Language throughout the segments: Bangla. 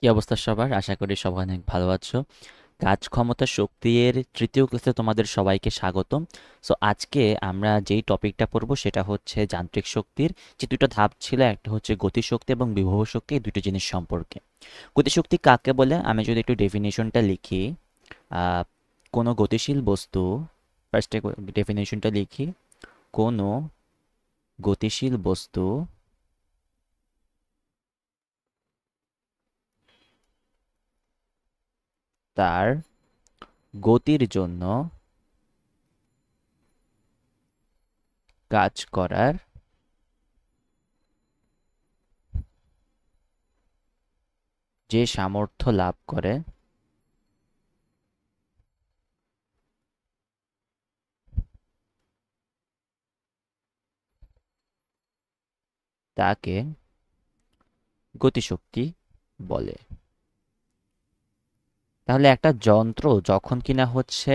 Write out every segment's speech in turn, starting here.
কি অবস্থা সবার? আশা করি সবাই অনেক ভালো আছো। কাজ ক্ষমতা শক্তির তৃতীয় ক্লাসে তোমাদের সবাইকে স্বাগতম। সো আজকে আমরা যেই টপিকটা পড়বো সেটা হচ্ছে যান্ত্রিক শক্তির যে দুটো ধাপ ছিল, একটা হচ্ছে গতিশক্তি এবং বিভব শক্তি, এই দুটো জিনিস সম্পর্কে। গতিশক্তি কাকে বলে আমি যদি একটু ডেফিনেশনটা লিখি, আহ, কোনো গতিশীল বস্তু, ফার্স্টে ডেফিনেশনটা লিখি, কোনো গতিশীল বস্তু তার গতির জন্য কাজ করার যে সামর্থ্য লাভ করে তাকে গতিশক্তি বলে। তাহলে একটা যন্ত্র যখন কিনা হচ্ছে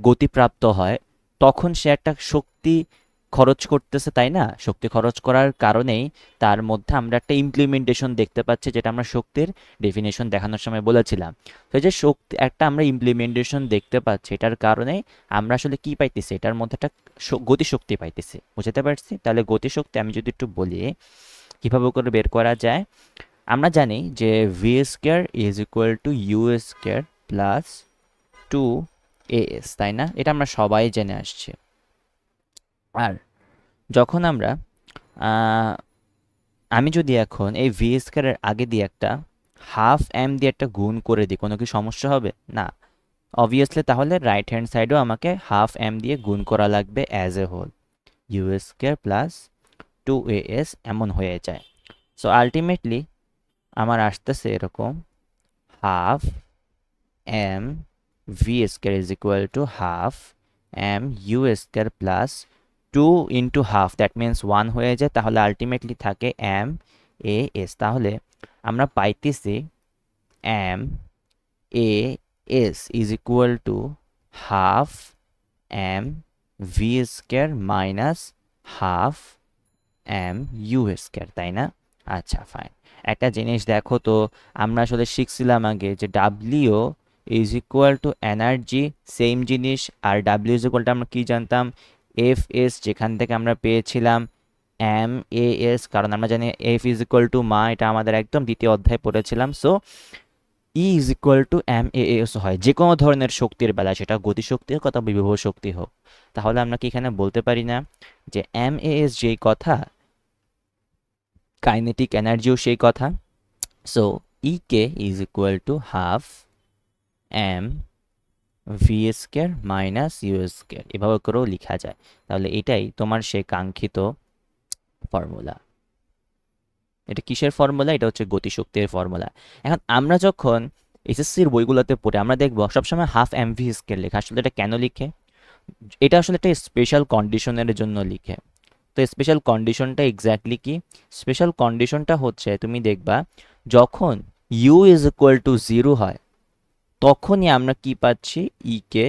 গতিপ্রাপ্ত হয়, তখন সে একটা শক্তি খরচ করতেছে, তাই না? শক্তি খরচ করার কারণেই তার মধ্যে আমরা একটা ইমপ্লিমেন্টেশন দেখতে পাচ্ছি, যেটা আমরা শক্তির ডেফিনেশন দেখানোর সময় বলেছিলাম। তো এই যে শক্তি একটা আমরা ইমপ্লিমেন্টেশন দেখতে পাচ্ছি, এটার কারণে আমরা আসলে কি পাইতেছি, এটার মধ্যে একটা গতিশক্তি পাইতেছি। বুঝতে পারছি? তাহলে গতিশক্তি আমি যদি একটু বলি কিভাবে করে বের করা যায়। আমরা জানি যে V square is equal to U square plus 2 AS, তাই না? এটা আমরা সবাই জেনে আসছি। আর যখন আমরা আমি যদি এখন এই ভি স্কোয়ারের আগে দিয়ে একটা হাফ এম দিয়ে একটা গুণ করে দিই, কোনো কি সমস্যা হবে? না, অবভিয়াসলি। তাহলে রাইট হ্যান্ড সাইডেও আমাকে হাফ এম দিয়ে গুণ করা লাগবে as a whole, U square plus 2AS এমন হয়ে যায়। সো আলটিমেটলি আমার আসতেছে এরকম, half M V square is equal to half M U square plus 2 × half, that means 1 হয়ে যায়। তাহলে আলটিমেটলি থাকে এম এ এস। তাহলে আমরা পাইতেছি M A S is equal to half M V square minus half M U square, তাই না? আচ্ছা, ফাইন। একটা জিনিস দেখো তো, আমরা আসলে শিখছিলাম আগে যে W is equal two energy, same জিনিস। আর ডাব্লিউ ইজ ইকুয়াল টু আমরা কি জানতাম? এফ এস, যেখান থেকে আমরা পেয়েছিলাম এম এ এস, কারণ আমরা জানি এফ ইজ ইকুয়াল টু মা, এটা আমাদের একদম দ্বিতীয় অধ্যায় পড়েছিলাম। So E is equal to M A S হয় যে কোনো ধরনের শক্তির বেলা, সেটা গতিশক্তি হোক অথবা বিভব শক্তি হোক। তাহলে আমরা কি এখানে বলতে পারি না যে এম এ এস যেই কথা, কাইনেটিক এনার্জিও সেই কথা? So EK is equal to half M V square minus U square, এভাবে করেও লেখা যায়। তাহলে এটাই তোমার সেই কাঙ্ক্ষিত ফর্মুলা। এটা কিসের ফর্মুলা? এটা হচ্ছে গতিশক্তির ফর্মুলা। এখন আমরা যখন এসএসসির বইগুলোতে পড়ে আমরা দেখব সবসময় হাফ এম ভি স্কোয়ার লেখা। আসলে এটা কেন লিখে? এটা আসলে একটা স্পেশাল কন্ডিশনের জন্য লিখে। তো স্পেশাল কন্ডিশনটা এক্স্যাক্টলি কি? স্পেশাল কন্ডিশনটা হচ্ছে, তুমি দেখবা যখন ইউ ইজ ইকুয়াল টু 0 হয়, তখনই আমরা কি পাচ্ছি? কে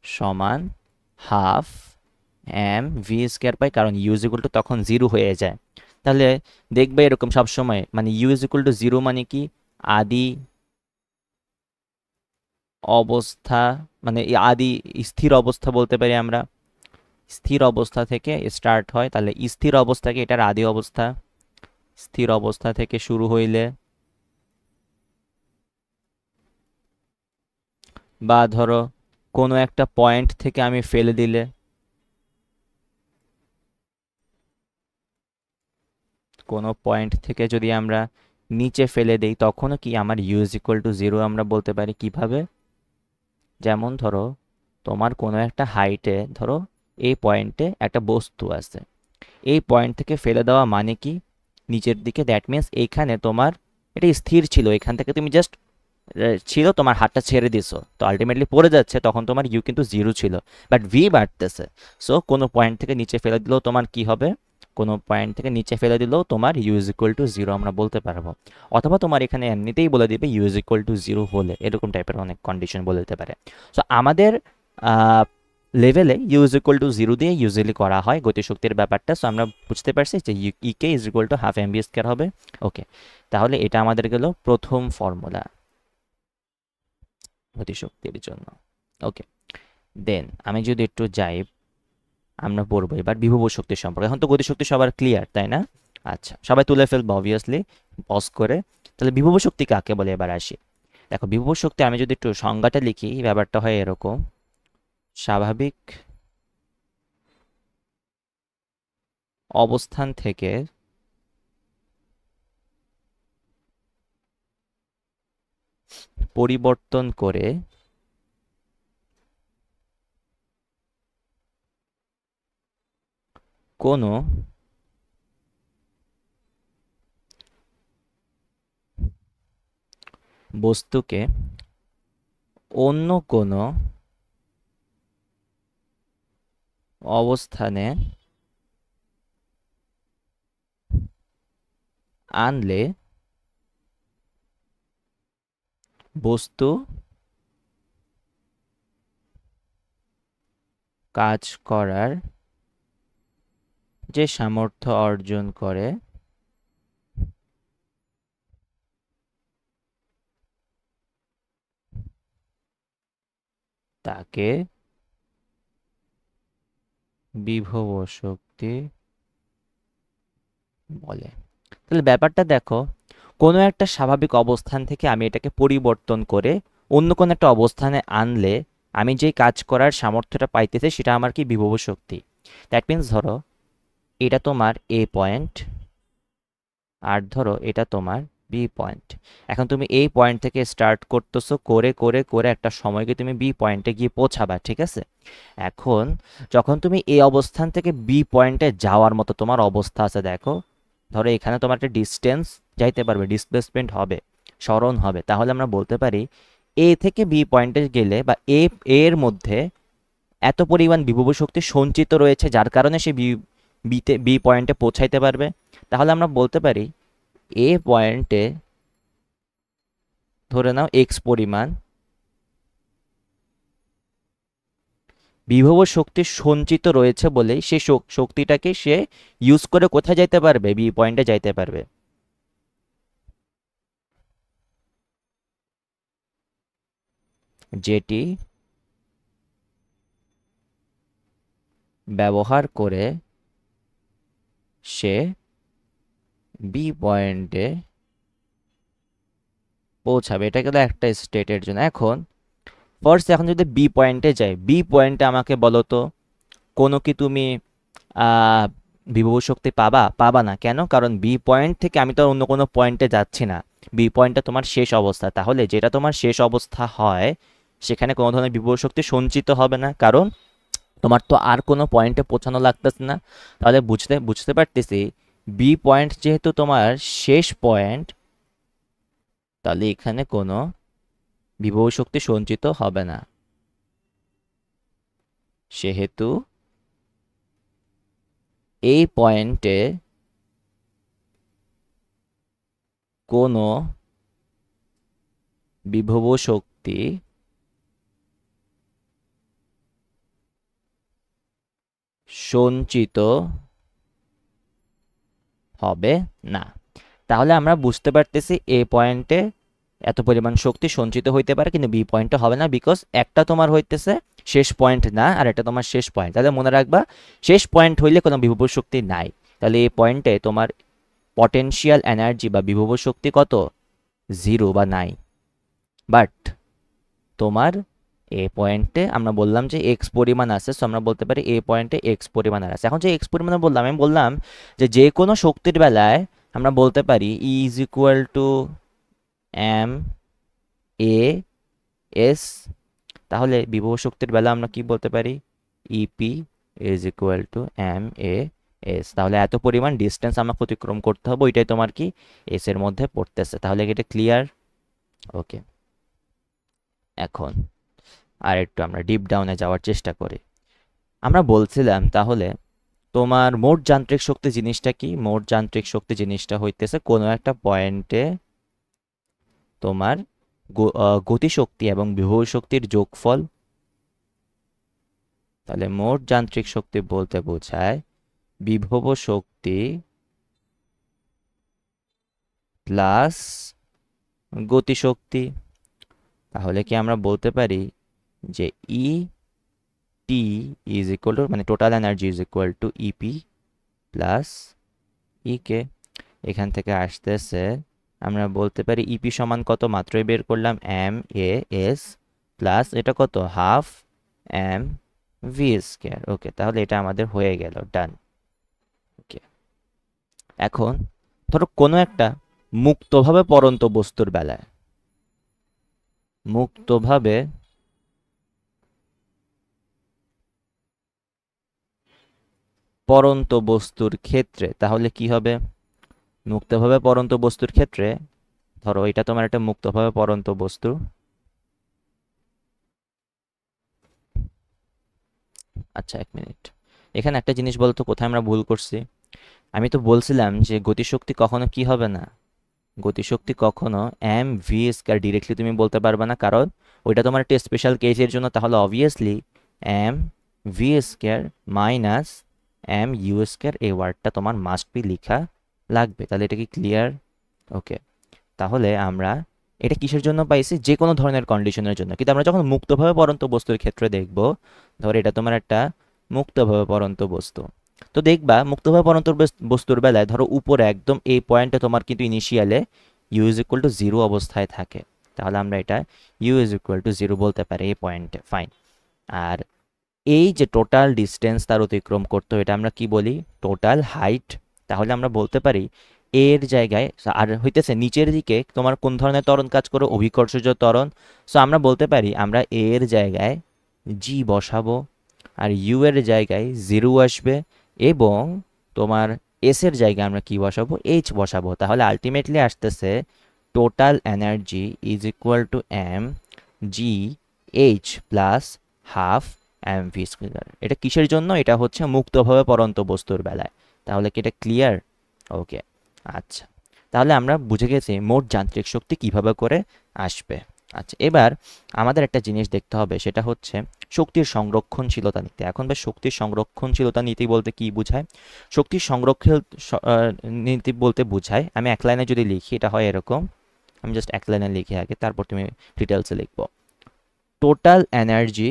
সমান হাফ এম ভি স্কোয়ার পাই, কারণ ইউ ইজ ইকুয়াল টু তখন 0 হয়ে যায়। তাহলে দেখবে এরকম সবসময়, মানে ইউ ইজ ইকুয়াল টু 0 মানে কি? আদি অবস্থা, মানে এই আদি স্থির অবস্থা বলতে পারি আমরা। স্থির অবস্থা থেকে স্টার্ট হয়, তাহলে স্থির অবস্থাকে এটার আদি অবস্থা। স্থির অবস্থা থেকে শুরু হইলে, বা ধরো কোনো একটা পয়েন্ট থেকে আমি ফেলে দিলে, কোনো পয়েন্ট থেকে যদি আমরা নিচে ফেলে দেই, তখনও কি আমার ইউ ইজ ইকুয়াল টু 0 আমরা বলতে পারি। কিভাবে? যেমন ধরো তোমার কোনো একটা হাইটে, ধরো এই পয়েন্টে একটা বস্তু আছে, এই পয়েন্ট থেকে ফেলে দেওয়া মানে কি? নিচের দিকে, দ্যাট মিনস এইখানে তোমার এটা স্থির ছিল, এখান থেকে তুমি জাস্ট ছিল, তোমার হাতটা ছেড়ে দিছো, তো আলটিমেটলি পড়ে যাচ্ছে, তখন তোমার ইউ কিন্তু 0 ছিল, বাট ভি বাড়তেছে। সো কোনো পয়েন্ট থেকে নিচে ফেলে দিলেও তোমার কি হবে? কোনো পয়েন্ট থেকে নিচে ফেলে দিলেও তোমার ইউ ইজ ইকুয়াল টু 0 আমরা বলতে পারবো। অথবা তোমার এখানে এমনিতেই বলে দিবে ইউ ইজ ইকুয়াল টু 0 হলে, এরকম টাইপের অনেক কন্ডিশন বলে দিতে পারে। সো আমাদের লেভেলে ইউ ইজ ইকুয়াল টু 0 দিয়ে ইউজুয়ালি করা হয় গতিশক্তির ব্যাপারটা। সো আমরা বুঝতে পারছি যে EK is equal to half M V square হবে। ওকে, তাহলে এটা আমাদের গেল প্রথম ফর্মুলা গতিশক্তির জন্য। ওকে, দেন আমি যদি একটু যাই, আমরা পড়বো এবার বিভব শক্তির সম্পর্কে। এখন তো গতিশক্তি সবার ক্লিয়ার, তাই না? আচ্ছা, সবাই তুলে ফেলবো অবভিয়াসলি পজ করে। তাহলে বিভব শক্তি কাকে বলে এবার আসি। দেখো, বিভব শক্তি আমি যদি একটু সংজ্ঞাটা লিখি, ব্যাপারটা হয় এরকম: স্বাভাবিক অবস্থান থেকে পরিবর্তন করে কোনো বস্তুকে অন্য কোনো অবস্থানে আনলে বস্তু কাজ করার যে সামর্থ্য অর্জন করে তাকে বিভব শক্তি বলে। তাহলে ব্যাপারটা দেখো, কোনো একটা স্বাভাবিক অবস্থান থেকে আমি এটাকে পরিবর্তন করে অন্য কোনো একটা অবস্থানে আনলে আমি যেই কাজ করার সামর্থ্যটা পাইতেছি সেটা আমার কি বিভব শক্তি। দ্যাট মিনস ধরো এটা তোমার এ পয়েন্ট, আর ধরো এটা তোমার বি পয়েন্ট। এখন তুমি এই পয়েন্ট থেকে স্টার্ট করতেছো, করে করে করে একটা সময়কে তুমি বি পয়েন্টে গিয়ে পৌঁছাবা, ঠিক আছে? এখন যখন তুমি এই অবস্থান থেকে বি পয়েন্টে যাওয়ার মতো তোমার অবস্থা আছে, দেখো ধরো এখানে তোমার একটা ডিস্টেন্স যাইতে পারবে, ডিসপ্লেসমেন্ট হবে, সরণ হবে, তাহলে আমরা বলতে পারি এ থেকে বি পয়েন্টে গেলে বা এর মধ্যে এত পরিমাণ বিভব শক্তি সঞ্চিত রয়েছে যার কারণে সে বি পয়েন্টে পৌঁছাইতে পারবে। তাহলে আমরা বলতে পারি এ পয়েন্টে ধরে নাও এক্স পরিমাণ বিভব শক্তি সঞ্চিত রয়েছে বলেই সে শক্তিটাকে সে ইউজ করে কোথায় যাইতে পারবে, বি পয়েন্টে যাইতে পারবে। যেটি ব্যবহার করে সে বি পয়েন্টে পৌঁছাবে। এটা গেল একটা স্টেটের জন্য। এখন ফার্স্ট এখন যদি বি পয়েন্টে যাই, বি পয়েন্টে আমাকে বলো তো কোনো কি তুমি বিভব শক্তি পাবা? পাবা না। কেন? কারণ বি পয়েন্ট থেকে আমি তো অন্য কোনো পয়েন্টে যাচ্ছি না, বি পয়েন্টটা তোমার শেষ অবস্থা। তাহলে যেটা তোমার শেষ অবস্থা হয় সেখানে কোনো ধরনের বিভব শক্তি সঞ্চিত হবে না, কারণ তোমার তো আর কোনো পয়েন্টে পৌঁছানো লাগতেছে না। তাহলে বুঝতে বুঝতে পারতেছি বি পয়েন্ট যেহেতু তোমার শেষ পয়েন্ট, তাহলে এখানে কোনো বিভব শক্তি সঞ্চিত হবে না। সেহেতু এই পয়েন্টে কোনো বিভব শক্তি সঞ্চিত হবে না। তাহলে আমরা বুঝতে পারতেছি এ পয়েন্টে এত পরিমাণ শক্তি সঞ্চিত হইতে পারে কিন্তু বি পয়েন্টে হবে না, বিকজ একটা তোমার হইতেছে শেষ পয়েন্ট না আর এটা তোমার শেষ পয়েন্ট। তাহলে মনে রাখবা শেষ পয়েন্ট হইলে কোনো বিভব শক্তি নাই। তাহলে এই পয়েন্টে তোমার পটেনশিয়াল এনার্জি বা বিভব শক্তি কত? 0 বা নাই। বাট তোমার এ পয়েন্টে আমরা বললাম যে এক্স পরিমাণ আছে, সো আমরা বলতে পারি এ পয়েন্টে এক্স পরিমাণ আছে। এখন যে এক্স পরিমাণে বললাম, আমি বললাম যে যে কোনো শক্তির বেলায় আমরা বলতে পারি E is equal to M A S. তাহলে বিভব শক্তির বেলা আমরা কি বলতে পারি? EP is equal to M A S. তাহলে এত পরিমাণ ডিস্টেন্স আমাকে অতিক্রম করতে হবে, ওইটাই তোমার কি এস এর মধ্যে পড়তেছে। তাহলে এটা ক্লিয়ার? ওকে, এখন আর একটু আমরা ডিপ ডাউনে যাওয়ার চেষ্টা করি। আমরা বলছিলাম তাহলে তোমার মোট যান্ত্রিক শক্তি জিনিসটা কি? মোট যান্ত্রিক শক্তি জিনিসটা হইতেছে কোনো একটা পয়েন্টে তোমার গতিশক্তি এবং বিভব শক্তির যোগফল তাহলে মোট যান্ত্রিক শক্তি বলতে বোঝায় বিভব শক্তি প্লাস গতিশক্তি। তাহলে কি আমরা বলতে পারি যে E T is equal to, মানে total energy is equal to EP plus E K. এখান থেকে আসতেছে আমরা বলতে পারি ইপি সমান কত, মাত্রই বের করলাম, এম এ এস প্লাস এটা কত, হাফ এম ভি স্কয়ার। ওকে, তাহলে এটা আমাদের হয়ে গেল, ডান। ওকে, এখন ধরো কোনো একটা মুক্তভাবে পড়ন্ত বস্তুর বেলায়, মুক্তভাবে পড়ন্ত বস্তুর ক্ষেত্রে তাহলে কি হবে? মুক্তভাবে পড়ন্ত বস্তুর ক্ষেত্রে ধরো এটা তোমার একটা মুক্তভাবে পড়ন্ত বস্তু। আচ্ছা, এক মিনিট, এখানে একটা জিনিস বলতো, কোথায় আমরা ভুল করছি? আমি তো বলছিলাম যে গতিশক্তি কখনো কি হবে না, গতিশক্তি কখনো এম ভি স্কয়ার ডিরেক্টলি তুমি বলতে পারবে না, কারণ ওইটা তোমার একটা স্পেশাল কেসের জন্য। তাহলে obviously M V square minus M U square এই ওয়ার্ডটা তোমার মাস্ট বি লেখা লাগবে। তাহলে এটা কি ক্লিয়ার? ওকে, তাহলে আমরা এটা কিসের জন্য পাইছি? যে কোনো ধরনের কন্ডিশনের জন্য। কিন্তু আমরা যখন মুক্তভাবে পড়ন্ত বস্তুর ক্ষেত্রে দেখব, ধর এটা তোমার একটা মুক্তভাবে পড়ন্ত বস্তু, তো দেখবা মুক্তভাবে পড়ন্ত বস্তুর বেলায় ধরো উপরে একদম এই পয়েন্টে তোমার কিন্তু ইনিশিয়ালে U is equal to zero অবস্থায় থাকে। তাহলে আমরা এটা U is equal to zero বলতে পারি এই পয়েন্টে, ফাইন। আর এই যে টোটাল ডিস্টেন্স তার অতিক্রম করতে, এটা আমরা কি বলি? Total height. তাহলে আমরা বলতে পারি এর জায়গায়, আর হইতেছে নিচের দিকে তোমার কোন ধরনের ত্বরণ কাজ করে? অভিকর্ষজ ত্বরণ। সো আমরা বলতে পারি আমরা এর জায়গায় জি বসাবো, আর ইউ এর জায়গায় জিরো আসবে, এবং তোমার এস এর জায়গায় আমরা কি বসাবো? এইচ বসাবো। তাহলে আলটিমেটলি আসতেছে total energy is equal to M G H plus half M V square. এটা কিসের জন্য? এটা হচ্ছে মুক্তভাবে পড়ন্ত বস্তুর বেলায়। তাহলে কি এটা ক্লিয়ার? ওকে, আচ্ছা, তাহলে আমরা বুঝে গেছি মোট যান্ত্রিক শক্তি কিভাবে করে আসবে। আচ্ছা, এবার আমাদের একটা জিনিস দেখতে হবে, সেটা হচ্ছে শক্তির সংরক্ষণশীলতা নীতি। এখন বেশ শক্তির সংরক্ষণশীলতা নীতি বলতে কি বোঝায়? শক্তির সংরক্ষণ নীতি বলতে বোঝায়, আমি এক লাইনে যদি লিখি এটা হয় এরকম, আমি জাস্ট এক লাইনে লিখি আগে, তারপর তুমি ডিটেলসে লিখবো। Total energy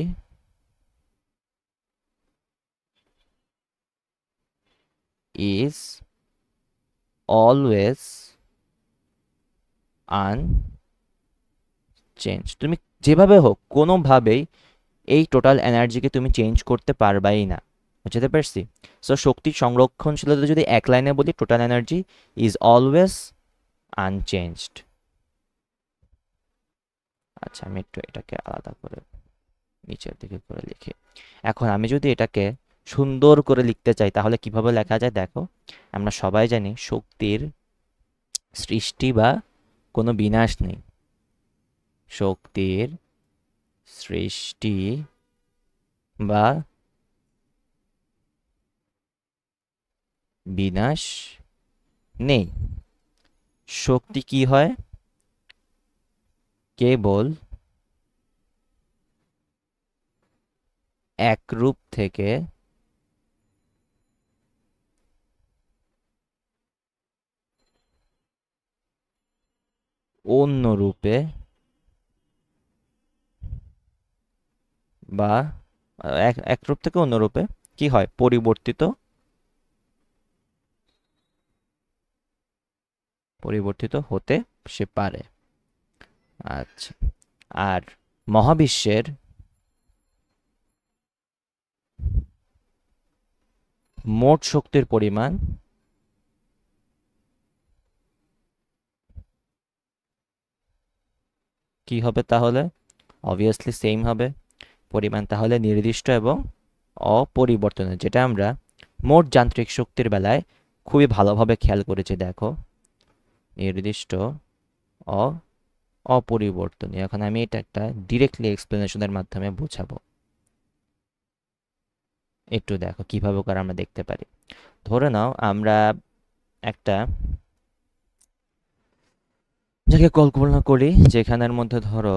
is always unchanged। তুমি যেভাবে হোক কোনোভাবেই এই টোটাল এনার্জিকে তুমি চেঞ্জ করতে পারবাই না, বুঝতে পারছি? সো শক্তি সংরক্ষণশীলতা যদি এক লাইনে বলি, total energy is always unchanged. আচ্ছা, আমি একটু এটাকে আলাদা করে নিচের দিকে করে লিখি। এখন আমি যদি এটাকে সুন্দর করে লিখতে চাই তাহলে কিভাবে লেখা যায় দেখো। আমরা সবাই জানি শক্তির সৃষ্টি বা কোনো বিনাশ নেই, শক্তির সৃষ্টি বা বিনাশ নেই। শক্তি কি হয়? কেবল এক রূপ থেকে অন্য রূপে বা এক রূপ থেকে অন্য রূপে কি হয়? পরিবর্তিত হতে সে পারে। আচ্ছা, আর মহাবিশ্বের মোট শক্তির পরিমাণ কি হবে তাহলে? অবভিয়াসলি সেম হবে পরিমাণ, তাহলে নির্দিষ্ট এবং অপরিবর্তনীয়, যেটা আমরা মোট যান্ত্রিক শক্তির বেলায় খুবই ভালোভাবে খেয়াল করেছি। দেখো, নির্দিষ্ট অ অপরিবর্তনীয়। এখন আমি এটা একটা ডিরেক্টলি এক্সপ্লেনেশনের মাধ্যমে বোঝাবো। একটু দেখো কিভাবে করে আমরা দেখতে পারি। ধরে নাও আমরা একটা যাকে কল্পনা করি যেখানের মধ্যে ধরো,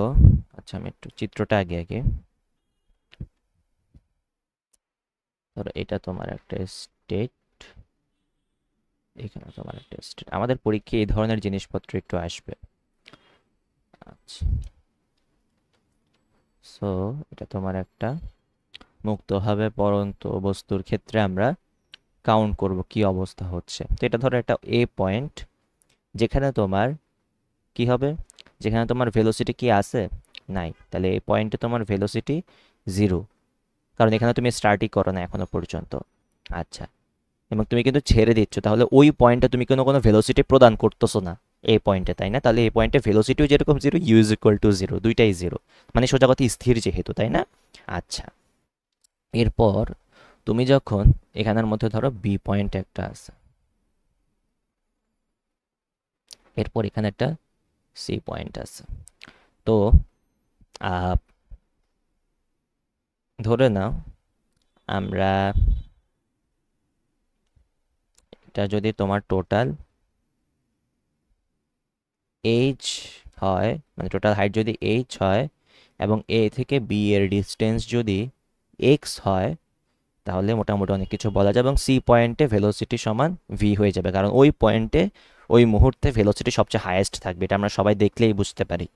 আচ্ছা আমি একটু চিত্রটা আগে ধরো এটা তোমার একটা স্টেট, এখানে তোমার একটা স্টেট। আমাদের পরীক্ষায় এই ধরনের জিনিসপত্র একটু আসবে। আচ্ছা, সো এটা তোমার একটা মুক্তভাবে পরন্ত বস্তুর ক্ষেত্রে আমরা কাউন্ট করব কি অবস্থা হচ্ছে। তো এটা ধরো একটা এ পয়েন্ট, যেখানে তোমার কি হবে, যেখানে তোমার ভেলোসিটি কি আছে, নাই, তাহলে এই পয়েন্টে তোমার ভেলোসিটি জিরো, কারণ এখানে তুমি স্টার্টই করো না এখনো পর্যন্ত। আচ্ছা, এবং তুমি কিন্তু ছেড়ে দিচ্ছ, তাহলে ওই পয়েন্টে তুমি কোনো কোনো ভেলোসিটি প্রদান করতেছো না এই পয়েন্টে, তাই না? তাহলে এই পয়েন্টে ভেলোসিটিও যেরকম zero, U is equal to zero, দুইটাই জিরো, মানে সোজা কথা স্থির যেহেতু, তাই না? আচ্ছা, এরপর তুমি যখন এখানের মধ্যে ধরো বি পয়েন্ট একটা আছে, এরপর এখানে একটা সি পয়েন্ট আছে, তো আহ, ধরে নাও আমরা এটা যদি তোমার টোটাল এইচ হয়, মানে টোটাল হাইট যদি এইচ হয় এবং এ থেকে বি এর ডিস্টেন্স যদি এক্স হয়, তাহলে মোটামুটি অনেক কিছু বলা যায়, এবং সি পয়েন্টে ভেলোসিটি সমান ভি হয়ে যাবে, কারণ ওই পয়েন্টে ওই মুহূর্তে ভেলোসিটি সবচেয়ে হাইয়েস্ট থাকবে, এটা আমরা সবাই দেখলেই বুঝতে পারি।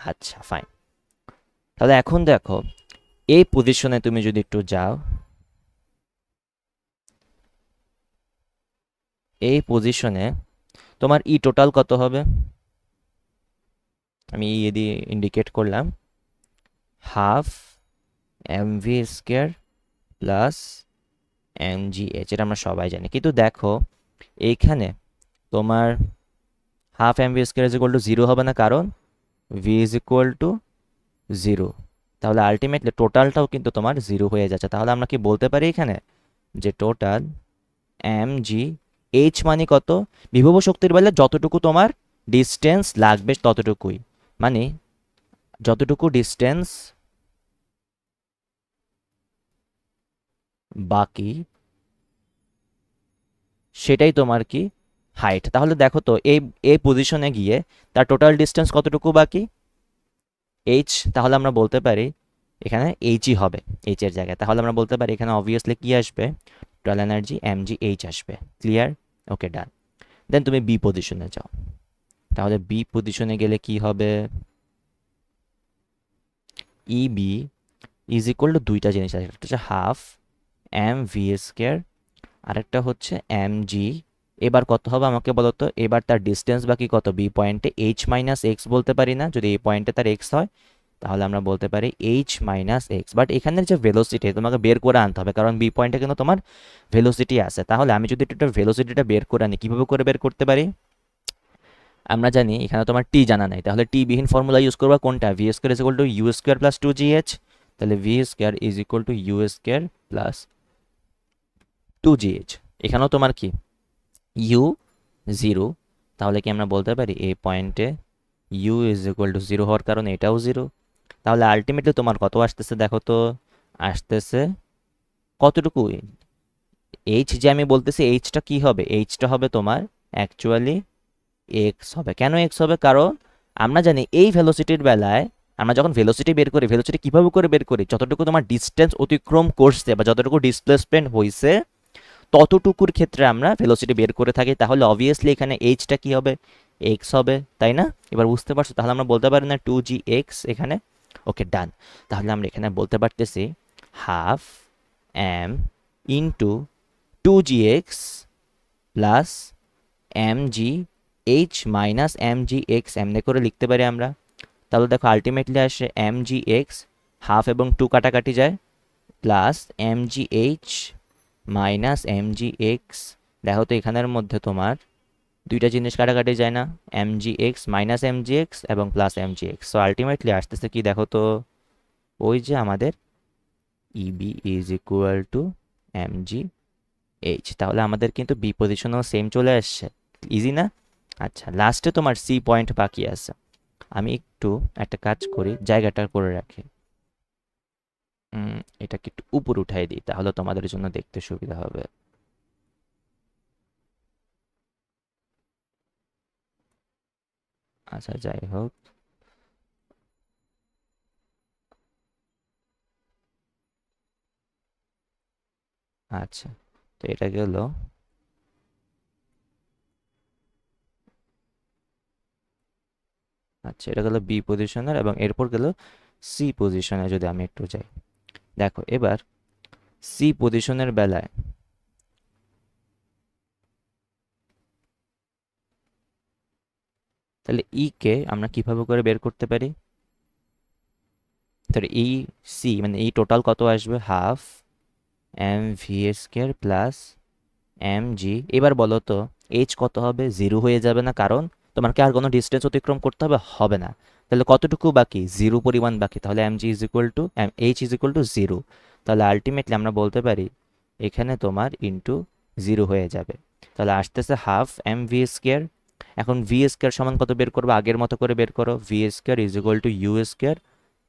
আচ্ছা, ফাইন। তাহলে এখন দেখো এই পজিশনে তুমি যদি একটু যাও, এই পজিশনে তোমার ই টোটাল কত হবে? আমি ই দিয়ে ইন্ডিকেট করলাম, half M V square plus M G H, এটা আমরা সবাই জানি। কিন্তু দেখো এইখানে তোমার half M V square is equal to zero হবে না, কারণ V is equal to zero. তাহলে আলটিমেটলি টোটালটাও কিন্তু তোমার জিরো হয়ে যাচ্ছে। তাহলে আমরা কি বলতে পারি এখানে যে টোটাল এম জি এইচ মানে কত? বিভব শক্তির বেলায় যতটুকু তোমার ডিস্টেন্স লাগবে ততটুকুই, মানে যতটুকু ডিস্টেন্স বাকি সেটাই তোমার কি হাইট। তাহলে দেখো তো এই এই পজিশনে গিয়ে তার টোটাল ডিস্টেন্স কতটুকু বাকি, এইচ। তাহলে আমরা বলতে পারি এখানে এইচই হবে এইচ এর জায়গায়। তাহলে আমরা বলতে পারি এখানে অবভিয়াসলি কি আসবে, total energy M G H আসবে। ক্লিয়ার? Okay, done. দেন তুমি বি পজিশনে যাও, তাহলে বি পজিশনে গেলে কি হবে, E B is equal to দুইটা জিনিস আছে, একটা হচ্ছে হাফ এম ভি স্কোয়ার, আরেকটা হচ্ছে এম জি। এবার কত হবে আমাকে বলো তো, এবার তার ডিস্টেন্স বাকি কত বি পয়েন্টে, এইচ মাইনাস এক্স বলতে পারি না? যদি এই পয়েন্টে তার এক্স হয় তাহলে আমরা বলতে পারি এইচ মাইনাস এক্স। বাট এখানের যে ভেলোসিটি তোমাকে বের করে আনতে হবে, কারণ বি পয়েন্টে কিন্তু তোমার ভেলোসিটি আছে। তাহলে আমি যদি এটা ভেলোসিটিটা বের করে আনি, কীভাবে করে বের করতে পারি? আমরা জানি এখানে তোমার টি জানা নাই, তাহলে টি বিহীন ফর্মুলা ইউজ করবা কোনটা, V square is equal to U square plus two G H. তাহলে V square is equal to U square plus two G H. এখানেও তোমার কি ইউ জিরো, তাহলে কি আমরা বলতে পারি এই পয়েন্টে U is equal to zero হওয়ার কারণে এটাও জিরো। তাহলে আলটিমেটলি তোমার কত আসতেছে দেখো তো, আসতেছে কতটুকু, এইচ যে আমি বলতেছি এইচটা কি হবে, এইচটা হবে তোমার অ্যাকচুয়ালি এক্স হবে। কেন এক্স হবে? কারণ আমরা জানি এই ভেলোসিটির বেলায় আমরা যখন ভেলোসিটি বের করি, ভেলোসিটি কীভাবে করে বের করি, যতটুকু তোমার ডিস্টেন্স অতিক্রম করছে বা যতটুকু ডিসপ্লেসমেন্ট হয়েছে ততটুকুর ক্ষেত্রে আমরা ভেলোসিটি বের করে থাকি। তাহলে অবভিয়াসলি এখানে এইচটা কি হবে, এক্স হবে, তাই না? এবার বুঝতে পারছো? তাহলে আমরা বলতে পারি না টু জি এক্স এখানে। ওকে, ডান। তাহলে আমরা এখানে বলতে পারতেছি half M into two G X plus M G H minus M G X, এমনি করে লিখতে পারি আমরা। তাহলে দেখো আলটিমেটলি আসে এম জি এক্স, হাফ এবং টু কাটাকাটি যায়, plus M G H minus M G X. দেখো তো এখানের মধ্যে তোমার দুইটা জিনিস কাটাকাটি যায় না, M G X minus M G X এবং plus M G X. So ultimately আসতেছে কি দেখো তো, ওই যে আমাদের EB is equal to M G H. তাহলে আমাদের কিন্তু বি পজিশনও সেম চলে আসছে। ইজি না? আচ্ছা, লাস্টে তোমার সি পয়েন্ট বাকি আছে। আমি একটু একটা কাজ করি, জায়গাটা করে রাখি, এটাকে একটু উপর উঠাই দিই, তাহলে তোমাদের জন্য দেখতে সুবিধা হবে। আচ্ছা, যাই হোক, আচ্ছা, তো এটা গেল, আচ্ছা এটা গেল বি পজিশনের, এবং এরপর গেল সি পজিশনে। যদি আমি একটু যাই, দেখো এবার সি পজিশনের বেলায় তাহলে ই কে আমরা কিভাবে করে বের করতে পারি? তাহলে ই সি মানে এই টোটাল কত আসবে? Half M V square plus M G. এবার বলো তো এইচ কত হবে? জিরো হয়ে যাবে না? কারণ তোমার কি আর কোনো ডিস্টেন্স অতিক্রম করতে হবে? হবে না। তাহলে কতটুকু বাকি? জিরো পরিমাণ বাকি। তাহলে M G is equal to H is equal to zero. তাহলে আলটিমেটলি আমরা বলতে পারি এখানে তোমার ইন্টু জিরো হয়ে যাবে। তাহলে আসতেছে হাফ এম ভি স্কোয়ার। এখন ভি স্কোয়ার সমান কত বের করবো? আগের মতো করে বের করো। V square is equal to U square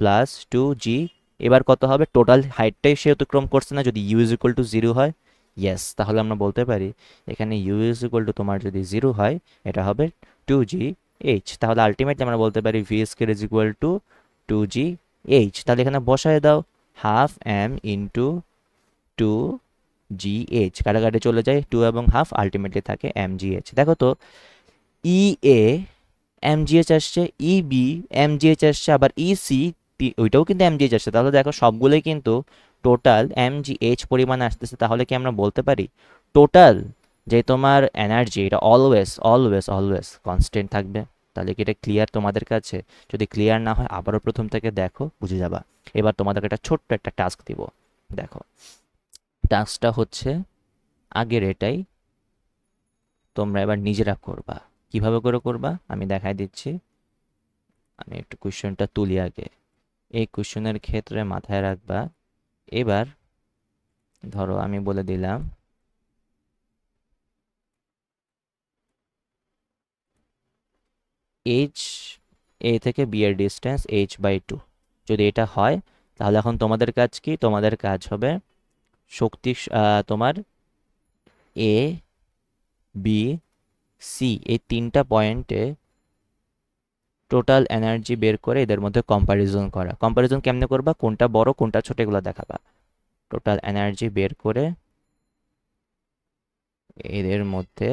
plus two G. এবার কত হবে? টোটাল হাইটটাই সে অতিক্রম করছে না যদি U is equal to zero হয়। ইয়েস, তাহলে আমরা বলতে পারি এখানে ইউ ইজ ইকুয়াল টু তোমার যদি জিরো হয় এটা হবে টু জি এইচ। তাহলে আলটিমেটলি আমরা বলতে পারি V square is equal to two G H. তাহলে এখানে বসায় দাও half M into two G H, কাটাকাটি চলে যায়, টু এবং হাফ, আলটিমেটলি থাকে এম জি এইচ। দেখো তো E A M G H আসছে, E B M G H আসছে, আবার ই সি ওইটাও কিন্তু এম জি এইচ আসছে। তাহলে দেখো সবগুলোই কিন্তু টোটাল এম জি এইচ পরিমাণ আসতেছে। তাহলে কি আমরা বলতে পারি টোটাল যে তোমার এনার্জি এটা অলওয়েজ অলওয়েজ অলওয়েজ কনস্ট্যান্ট থাকবে? তাহলে কি এটা ক্লিয়ার তোমাদের কাছে? যদি ক্লিয়ার না হয় আবারও প্রথম থেকে দেখো, বুঝে যাবা। এবার তোমাদেরকে একটা ছোট্ট একটা টাস্ক দিব। দেখো টাস্কটা হচ্ছে আগের এটাই, তোমরা এবার নিজেরা করবা। কিভাবে করে করবা আমি দেখাই দিচ্ছি। আমি একটু কোশ্চেনটা তুলি আগে। এই কোশ্চেনের ক্ষেত্রে মাথায় রাখবা, এবার ধরো আমি বলে দিলাম এইচ এ থেকে বি এর ডিস্টেন্স এইচ বাই টু। যদি এটা হয় তাহলে এখন তোমাদের কাজ কি? তোমাদের কাজ হবে শক্তি তোমার এ বি সি এই তিনটা পয়েন্টে টোটাল এনার্জি বের করে এদের মধ্যে কম্প্যারিজন করা। কম্প্যারিজন কেমনে করবা? কোনটা বড় কোনটা ছোট এগুলো দেখাবা। টোটাল এনার্জি বের করে এদের মধ্যে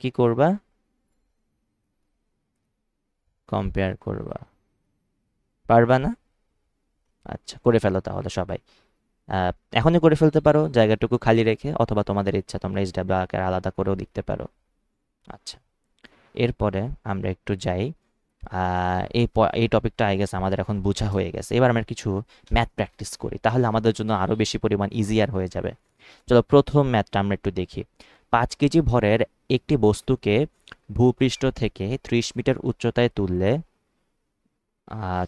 কি করবা? কম্পেয়ার করবা। পারবা না? আচ্ছা করে ফেলো তাহলে সবাই। এখনই করে ফেলতে পারো জায়গাটুকু খালি রেখে, অথবা তোমাদের ইচ্ছা তোমরা এইচ ডাব্লিউ আকার আলাদা করেও লিখতে পারো। আচ্ছা, এরপরে আমরা একটু যাই। এই টপিকটা আই গেছে আমাদের এখন বোঝা হয়ে গেছে। এবার আমরা কিছু ম্যাথ প্র্যাকটিস করি, তাহলে আমাদের জন্য আরও বেশি পরিমাণ ইজিয়ার হয়ে যাবে। চলো প্রথম ম্যাথটা আমরা একটু দেখি। 5 কেজি ভরের একটি বস্তুকে ভূপৃষ্ঠ থেকে 30 মিটার উচ্চতায় তুললে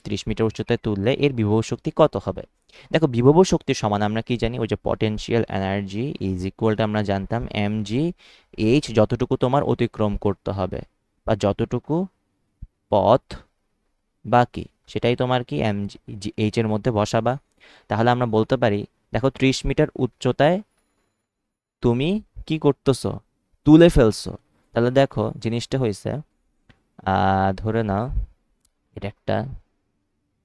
30 মিটার উচ্চতায় তুললে এর বিভব শক্তি কত হবে? দেখো বিভব শক্তির সমান আমরা কি জানি? ওই যে potential energy is equal two আমরা জানতাম এম জি এইচ, যতটুকু তোমার অতিক্রম করতে হবে বা যতটুকু পথ বাকি সেটাই তোমার কি এম জি এইচ এর মধ্যে বসাবা। তাহলে আমরা বলতে পারি দেখো 30 মিটার উচ্চতায় তুমি কি করতেছো? তুলে ফেলছো। তাহলে দেখো জিনিসটা হয়েছে, ধরে নাও এটা একটা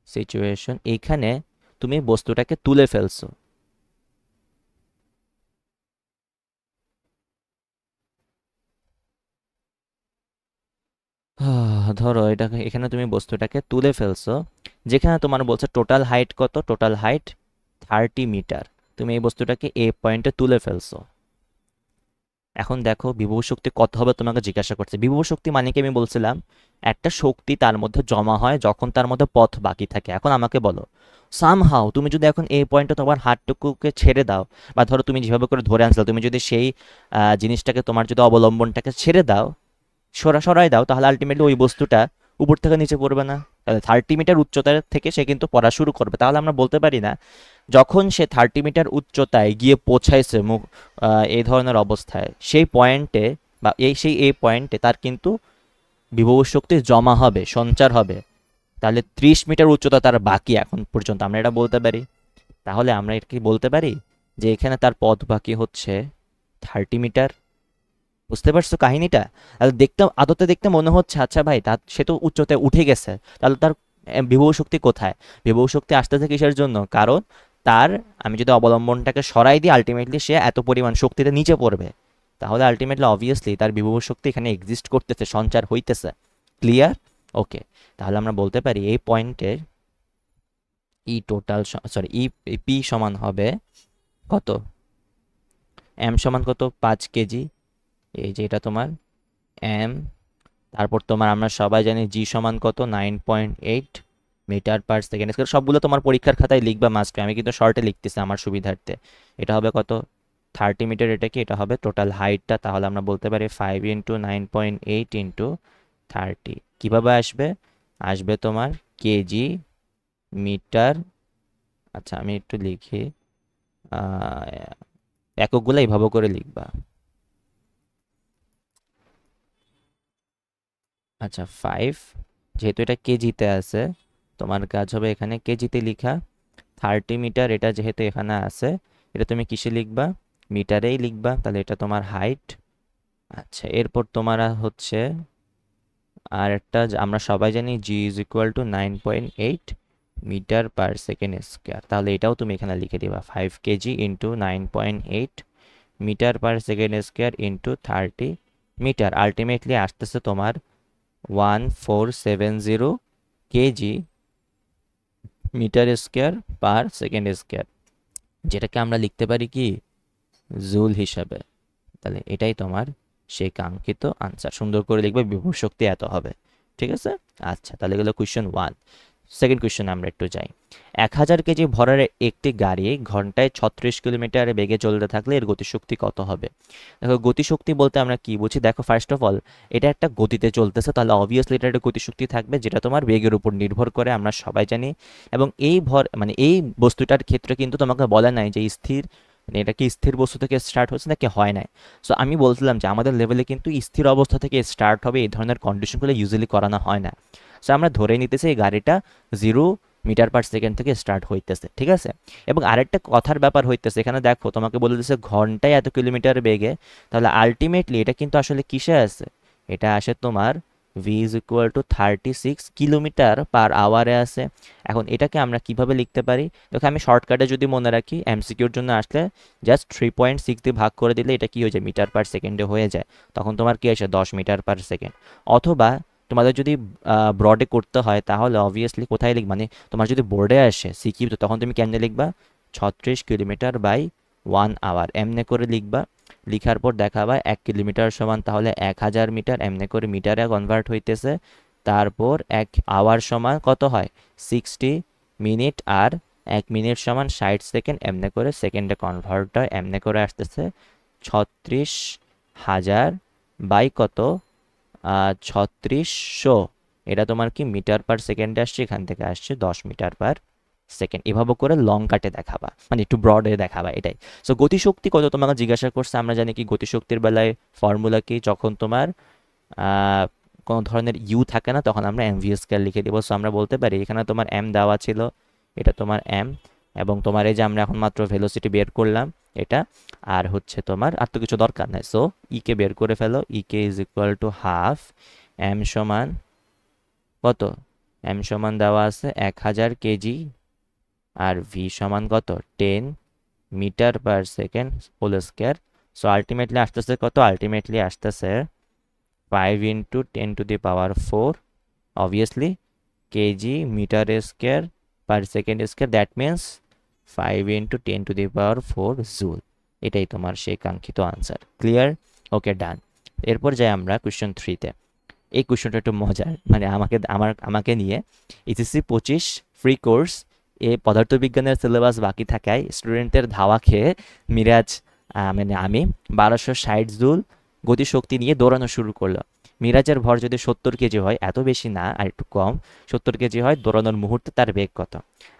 সিচুয়েশন, এইখানে তুমি বস্তুটাকে তুলে ফেলছো। ধরো এটাকে এখানে তুমি বস্তুটাকে তুলে ফেলছো, যেখানে তোমার বলছে টোটাল হাইট কত? Total height 30 metre. তুমি এই বস্তুটাকে এ পয়েন্টে তুলে ফেলছো। এখন দেখো বিভব শক্তি কত হবে তোমাকে জিজ্ঞাসা করছে। বিভব শক্তি মানে কি? আমি বলছিলাম একটা শক্তি তার মধ্যে জমা হয় যখন তার মধ্যে পথ বাকি থাকে। এখন আমাকে বলো সামহাও তুমি যদি এখন এই পয়েন্টে তোমার হাতটুকুকে ছেড়ে দাও, বা ধরো তুমি যেভাবে করে ধরে আনছিলে, তুমি যদি সেই জিনিসটাকে তোমার যদি অবলম্বনটাকে ছেড়ে দাও, সরাই দাও, তাহলে আলটিমেটলি ওই বস্তুটা উপর থেকে নিচে পড়বে না? তাহলে 30 মিটার উচ্চতার থেকে সে কিন্তু পড়া শুরু করবে। তাহলে আমরা বলতে পারি না যখন সে 30 মিটার উচ্চতায় গিয়ে পৌঁছাইছে এই ধরনের অবস্থায়, সেই পয়েন্টে বা এই পয়েন্টে তার কিন্তু বিভব শক্তি জমা হবে, সঞ্চার হবে। তাহলে 30 মিটার উচ্চতা তার বাকি এখন পর্যন্ত, আমরা এটা বলতে পারি। তাহলে আমরা এটা কি বলতে পারি যে এখানে তার পথ বাকি হচ্ছে 30 মিটার। বুঝতে পারছো কাহিনীটা? তাহলে দেখতে আদতে দেখতে মনে হচ্ছে আচ্ছা ভাই তা সে তো উচ্চতায় উঠে গেছে, তাহলে তার বিভব শক্তি কোথায়? বিভব শক্তি আসতেছে কিসের জন্য? কারণ তার আমি যদি অবলম্বনটাকে সরাই দিই আলটিমেটলি সে এত পরিমাণ শক্তিতে নিচে পড়বে, তাহলে আলটিমেটলি অবভিয়াসলি তার বিভব শক্তি এখানে এক্সিস্ট করতেছে, সঞ্চার হইতেছে। ক্লিয়ার? ওকে, তাহলে আমরা বলতে পারি এই পয়েন্টে ই টোটাল সরি ই পি সমান হবে কত, এম সমান কত 5 কেজি, এই যে এটা তোমার এম, তারপর তোমার আমরা সবাই জানি জি সমান কত 9.8 মিটার পার সেকেন্ড স্কয়ার। সবগুলো তোমার পরীক্ষার খাতায় লিখবা মাস্ট, আমি কিন্তু শর্টে লিখতেছি আমার সুবিধার্থে। এটা হবে কত 30 মিটার, এটা কি এটা হবে টোটাল হাইটটা, তাহলে আমরা বলতে পারি 5 ইন্টু 9.8 ইন্টু 30। কীভাবে আসবে, আসবে তোমার কেজি মিটার, আচ্ছা আমি একটু লিখি, এককগুলো এইভাবে করে লিখবা। আচ্ছা 5, যেহেতু এটা কেজিতে আছে তোমার কাজ হবে এখানে কেজিতে লিখা। 30 মিটার এটা যেহেতু এখানে আছে, এটা তুমি কিসে লিখবা, মিটারেই লিখবা, তাহলে এটা তোমার হাইট। আচ্ছা এরপর তোমার হচ্ছে আর একটা আমরা সবাই জানি G is equal to 9.8 metre per second square, তাহলে এটাও তুমি এখানে লিখে দিবা 5 KG into 9.8 metre per second square into 30 metre. Ultimately আসতেছে তোমার 1470 KG metre square per second square, যেটাকে আমরা লিখতে পারি কি জুল হিসাবে। তাহলে এটাই তোমার সেই কাঙ্ক্ষিত আনসার। সুন্দর করে লিখবে বিভব শক্তি এত হবে। ঠিক আছে, আচ্ছা তাহলে গেলো কোয়েশ্চেন 1। সেকেন্ড কোয়েশ্চেন আমরা একটু যাই। 1000 কেজি ভরের একটি গাড়ি ঘন্টায় 36 কিলোমিটার বেগে চলতে থাকলে এর গতিশক্তি কত হবে? দেখো গতিশক্তি বলতে আমরা কি বুঝি, দেখো ফার্স্ট অফ অল এটা একটা গতিতে চলতেছে, তাহলে অবভিয়াসলি এটা একটা গতিশক্তি থাকবে যেটা তোমার বেগের উপর নির্ভর করে, আমরা সবাই জানি। এবং এই ভর মানে এই বস্তুটার ক্ষেত্রে কিন্তু তোমাকে বলা নাই যে স্থির, মানে এটা কি স্থির বস্তু থেকে স্টার্ট হচ্ছে নাকি হয় নাই। সো আমি বলছিলাম যে আমাদের লেভেলে কিন্তু স্থির অবস্থা থেকে স্টার্ট হবে, এই ধরনের কন্ডিশনগুলো ইউজুয়ালি করানো হয় না। সো আমরা ধরে নিতেছি এই গাড়িটা 0 মিটার পার সেকেন্ড থেকে স্টার্ট হইতেছে, ঠিক আছে। এবং আরেকটা কথার ব্যাপার হইতেছে, এখানে দেখো তোমাকে বলে দিচ্ছে ঘন্টায় এত কিলোমিটার বেগে, তাহলে আলটিমেটলি এটা কিন্তু আসলে কিসে আছে, এটা আসে তোমার V is equal to 36 kilometre per আওয়ারে আছে। এখন এটাকে আমরা কিভাবে লিখতে পারি, দেখো আমি শর্টকাটে যদি মনে রাখি এমসিকিউর জন্য আসলে জাস্ট 3.6 দিয়ে ভাগ করে দিলে এটা কি হয়ে যায় মিটার পার সেকেন্ডে হয়ে যায়, তখন তোমার কি আসে 10 মিটার পার সেকেন্ড। অথবা তোমাদের যদি ব্রডে করতে হয় তাহলে অবভিয়াসলি কোথায় লিখ, মানে তোমার যদি বোর্ডে আসে সিকিউ তো তখন তুমি কেমনে লিখবা 36 কিলোমিটার বাই 1 আওয়ার এমনে করে লিখবা। লিখার পর দেখাবা 1 কিলোমিটার সমান তাহলে 1000 মিটার, এমনি করে মিটারে কনভার্ট হইতেছে। তারপর 1 আওয়ার সমান কত হয় 60 মিনিট, আর 1 মিনিট সমান 60 সেকেন্ড, এমনি করে সেকেন্ডে কনভার্ট হয়, এমনি করে আসতেছে 36,000 বাই কত 3600। এটা তোমার কি মিটার পার সেকেন্ডে আসছে, এখান থেকে আসছে 10 মিটার পার সেকেন্ড। এভাবে করে লং কাটে দেখাবা, মানে একটু ব্রডে দেখাবা এটাই। সো গতিশক্তি কত তোমাকে জিজ্ঞাসা করছে, আমরা জানি কি গতিশক্তির বেলায় ফর্মুলা কি, যখন তোমার কোনো ধরনের ইউ থাকে না তখন আমরা এমভি স্কয়ার লিখে দেবো। সো আমরা বলতে পারি এখানে তোমার এম দেওয়া ছিল, এটা তোমার এম, এবং তোমার এই যে আমরা এখন মাত্র ভেলোসিটি বের করলাম এটা, আর হচ্ছে তোমার আর তো কিছু দরকার নাই। সো কে বের করে ফেলো, K is equal to half M সমান কত, এম সমান দেওয়া আছে 1000 কেজি, আর ভি সমান কত 10 metre per second whole square. So ultimately আসতেছে কত, আলটিমেটলি আসতেছে 5 into 10 to the power 4 obviously K G metre square per second square, that means 5 into 10 to the power 4 joule. এটাই তোমার সেই কাঙ্ক্ষিত আনসার। ক্লিয়ার? ওকে ডান। এরপর যাই আমরা কোয়েশ্চেন 3-তে। এই কোয়েশ্চেনটা একটু মজার, মানে আমাকে নিয়ে এইচএসসি 25 ফ্রি কোর্স এ পদার্থবিজ্ঞানের সিলেবাস বাকি থাকায় স্টুডেন্টের ধাওয়া খেয়ে মিরাজ মানে আমি 1260 জুল গতিশক্তি নিয়ে দৌড়ানো শুরু করলো। মিরাজের ভর যদি 70 কেজি হয়, এত বেশি না আর একটু কম, 70 কেজি হয়, দৌড়ানোর মুহূর্তে তার বেগ কত?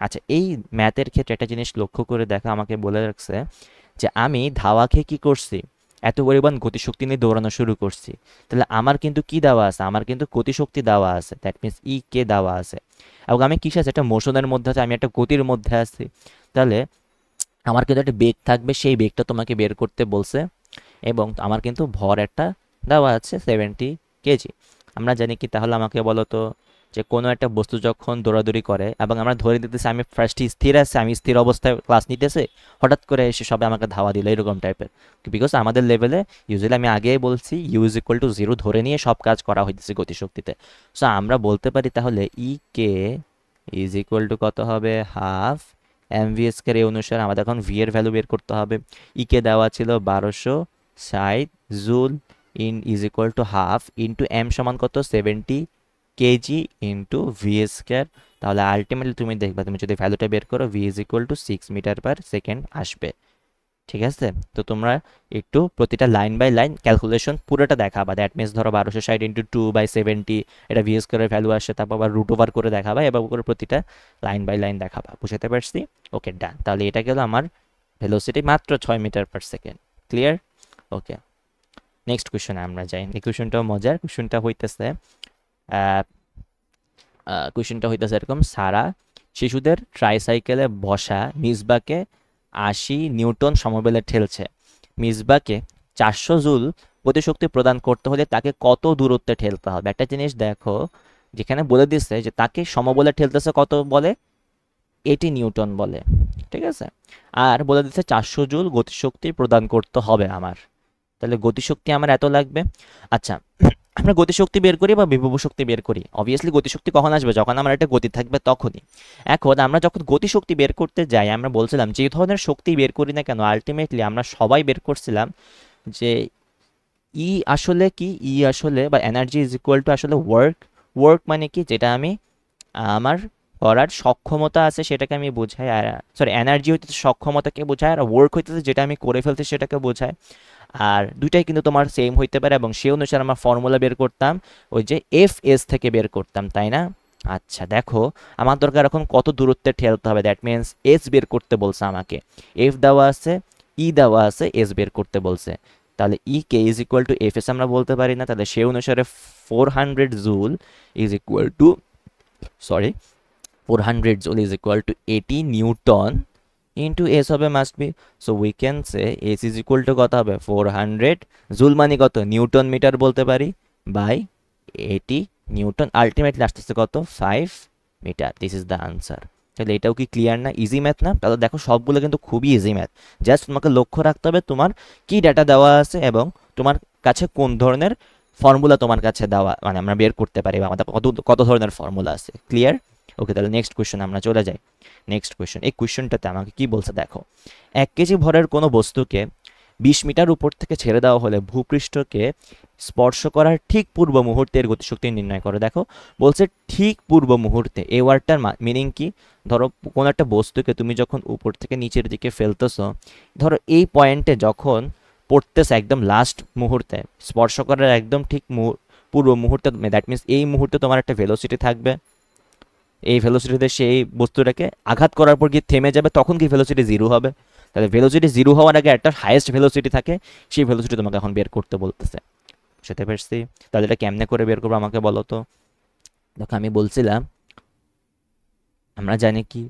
আচ্ছা এই ম্যাথের ক্ষেত্রে একটা জিনিস লক্ষ্য করে দেখা, আমাকে বলে রাখছে যে আমি ধাওয়া খেয়ে কী করছি, এত পরিমাণ গতিশক্তি নিয়ে দৌড়ানো শুরু করছি, তাহলে আমার কিন্তু কি দেওয়া আছে, আমার কিন্তু গতিশক্তি দেওয়া আছে, দ্যাট মিনস কে দেওয়া আছে, এবং আমি কিসে আছে, একটা মোশনের মধ্যে আছে, আমি একটা গতির মধ্যে আছি, তাহলে আমার কিন্তু একটা বেগ থাকবে, সেই বেগটা তোমাকে বের করতে বলছে, এবং আমার কিন্তু ভর একটা দেওয়া আছে 70 কেজি। আমরা জানি কি, তাহলে আমাকে বলো তো যে কোনো একটা বস্তু যখন দৌড়াদৌড়ি করে এবং আমরা ধরে নিতেছি আমি ফার্স্টে স্থির আছে, আমি স্থির অবস্থায় ক্লাস নিতেছে, হঠাৎ করে এসে সবাই আমাকে ধাওয়া দিল এরকম টাইপের। বিকজ আমাদের লেভেলে ইউজুয়ালি আমি আগেই বলছি U is equal to zero ধরে নিয়ে সব কাজ করা হইতেছে গতিশক্তিতে। সো আমরা বলতে পারি তাহলে E K is equal two কত হবে, হাফ এম ভি স্কয়ার। এই অনুসারে আমাদের এখন ভি এর ভ্যালু বের করতে হবে। ই কে দেওয়া ছিল 1260 joule in is equal to half into M সমান কত 70 কেজি ইন্টু ভি স্কয়ার। তাহলে আলটিমেটলি তুমি দেখবা তুমি যদি ভ্যালুটা বের করো V is equal to 6 metre per second আসবে। ঠিক আছে, তো তোমরা একটু প্রতিটা লাইন বাই লাইন ক্যালকুলেশন পুরোটা দেখাবা। দ্যাট মিনস ধরো 1260 ইন্টু 2/70 এটা ভি স্কয়ারের ভ্যালু আসে, তারপর আবার রুট ওভার করে দেখাবা, এবার করে প্রতিটা লাইন বাই লাইন দেখাবা। বুঝতে পারছি? ওকে ডান। তাহলে এটা গেল আমার ভেলোসিটি মাত্র 6 মিটার পার সেকেন্ড। ক্লিয়ার? ওকে, নেক্সট কোয়েশ্চনে আমরা যাই। এই কোয়েশ্চনটাও মজার। কোয়েশ্চনটা হইতেছে এরকম, সারা শিশুদের ট্রাইসাইকেলে বসা মিসবাকে 80 নিউটন সমবেলে ঠেলছে। মিসবাকে 400 জুল গতিশক্তি প্রদান করতে হলে তাকে কত দূরত্বে ঠেলতে হবে? একটা জিনিস দেখো, যেখানে বলে দিচ্ছে যে তাকে সমবলে ঠেলতেছে কত বলে, 80 নিউটন বলে। ঠিক আছে, আর বলে দিচ্ছে 400 জুল গতিশক্তি প্রদান করতে হবে আমার। তাহলে গতিশক্তি আমার এত লাগবে। আচ্ছা, আমরা গতিশক্তি বের করি বা বিভব শক্তি বের করি, অবভিয়াসলি গতিশক্তি কখন আসবে, যখন আমার একটা গতি থাকবে তখনই। এখন আমরা যখন গতিশক্তি বের করতে যাই, আমরা বলছিলাম যে ধরনের শক্তি বের করি না কেন আলটিমেটলি আমরা সবাই বের করছিলাম যে ই আসলে কি, ই আসলে বা এনার্জি ইজ ইকুয়াল টু আসলে ওয়ার্ক। ওয়ার্ক মানে কি, যেটা আমি আমার করার সক্ষমতা আছে সেটাকে আমি বোঝাই, আর সরি এনার্জি হইতেছে সক্ষমতাকে বোঝায়, আর ওয়ার্ক হইতেছে যেটা আমি করে ফেলতে সেটাকে বোঝায়। আর দুইটাই কিন্তু তোমার সেম হইতে পারে, এবং সেই অনুসারে আমরা ফর্মুলা বের করতাম ওই যে এফ এস থেকে বের করতাম, তাই না? আচ্ছা দেখো, আমার দরকার এখন কত দূরত্বে ঠেলতে হবে, দ্যাট মিনস এস বের করতে বলছে আমাকে। এফ দেওয়া আছে, ই দেওয়া আছে, এস বের করতে বলছে। তাহলে E K is equal to F S আমরা বলতে পারি না, তাহলে সেই অনুসারে 400 joule is equal to 400 joule is equal to 80 newton into s হবে must be, so we can say s is equal to কত হবে 400 joule মানে কত নিউটন মিটার বলতে পারি বাই 80 নিউটন, আলটিমেটলি আসতেছে কত 5 metre. This is the answer. তাহলে এটাও কি ক্লিয়ার না? ইজি ম্যাথ না? তাহলে দেখো সবগুলো কিন্তু খুবই ইজি ম্যাথ, জাস্ট তোমাকে লক্ষ্য রাখতে হবে তোমার কি ডাটা দেওয়া আছে এবং তোমার কাছে কোন ধরনের ফর্মুলা তোমার কাছে দেওয়া, মানে আমরা বের করতে পারি বা আমাদের কত ধরনের ফর্মুলা আছে। ক্লিয়ার? ওকে, তাহলে নেক্সট কোয়েশ্চন আমরা চলে যাই। নেক্সট কোয়েশ্চন, এই কোয়েশ্চনটাতে আমাকে কি বলছে দেখো, 1 কেজি ভরের কোনো বস্তুকে 20 মিটার উপর থেকে ছেড়ে দেওয়া হলে ভূপৃষ্ঠকে স্পর্শ করার ঠিক পূর্ব মুহূর্তের গতিশক্তি নির্ণয় করে। দেখো বলছে ঠিক পূর্ব মুহূর্তে, এই ওয়ার্ডটার মিনিং কি, ধরো কোনো একটা বস্তুকে তুমি যখন উপর থেকে নিচের দিকে ফেলতেছো, ধরো এই পয়েন্টে যখন পড়তেছে একদম লাস্ট মুহূর্তে, স্পর্শ করার একদম ঠিক পূর্ব মুহূর্তে, দ্যাট মিনস এই মুহূর্তে তোমার একটা ভেলোসিটি থাকবে, এই ভেলোসিটিতে সেই বস্তুটাকে আঘাত করার পর গিয়ে থেমে যাবে, তখন কি ভেলোসিটি জিরো হবে? তাহলে ভেলোসিটি জিরো হওয়ার আগে একটা হাইয়েস্ট ভেলোসিটি থাকে, সেই ভেলোসিটি তোমাকে এখন বের করতে বলতেছে। বুঝতে পারছি? তাহলে এটা কেমনে করে বের করবো আমাকে বলো তো। দেখো আমি বলছিলাম, আমরা জানি কি,